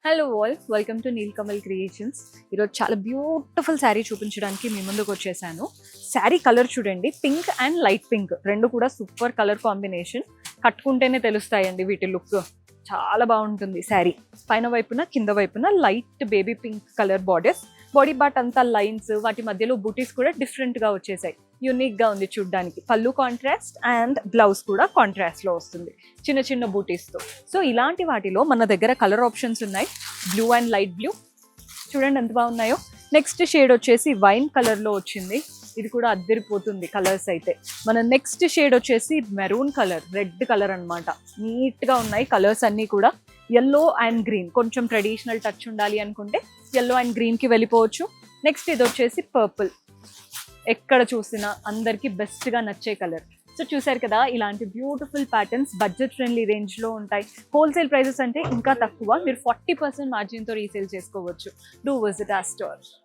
Hello all, welcome to Nilkamal creations. ఈరోజు చాలా beautiful sari చూపించడానికి మీ ముందుకు వచ్చేసాను. శారీ కలర్ చూడండి, పింక్ అండ్ లైట్ పింక్ రెండు కూడా సూపర్ కలర్ కాంబినేషన్. కట్టుకుంటేనే తెలుస్తాయండి వీటి లుక్. చాలా బాగుంటుంది శారీ. పైన వైపున కింద వైపున light baby pink colour borders, body part అంతా లైన్స్, వాటి మధ్యలో బూటీస్ కూడా డిఫరెంట్గా వచ్చేసాయి. యూనిక్గా ఉంది చూడ్డానికి. పళ్ళు కాంట్రాస్ట్ అండ్ బ్లౌజ్ కూడా కాంట్రాస్ట్లో వస్తుంది చిన్న చిన్న బూటీస్తో. సో ఇలాంటి వాటిలో మన దగ్గర కలర్ ఆప్షన్స్ ఉన్నాయి. బ్లూ అండ్ లైట్ బ్లూ చూడండి ఎంత బాగున్నాయో. నెక్స్ట్ షేడ్ వచ్చేసి వైన్ కలర్లో వచ్చింది. ఇది కూడా అద్దరిపోతుంది కలర్స్ అయితే. మన నెక్స్ట్ షేడ్ వచ్చేసి మెరూన్ కలర్, రెడ్ కలర్ అనమాట. నీట్గా ఉన్నాయి కలర్స్ అన్నీ కూడా. ఎల్లో అండ్ గ్రీన్, కొంచెం ట్రెడిషనల్ టచ్ ఉండాలి అనుకుంటే ఎల్లో అండ్ గ్రీన్కి వెళ్ళిపోవచ్చు. నెక్స్ట్ ఇది వచ్చేసి పర్పుల్. ఎక్కడ చూసినా అందరికీ బెస్ట్గా నచ్చే కలర్. సో చూసారు కదా, ఇలాంటి బ్యూటిఫుల్ ప్యాటర్న్స్ బడ్జెట్ ఫ్రెండ్లీ రేంజ్లో ఉంటాయి. హోల్సేల్ ప్రైజెస్ అంటే ఇంకా తక్కువ. మీరు 40% మార్జిన్తో రీసేల్ చేసుకోవచ్చు. Do visit our store.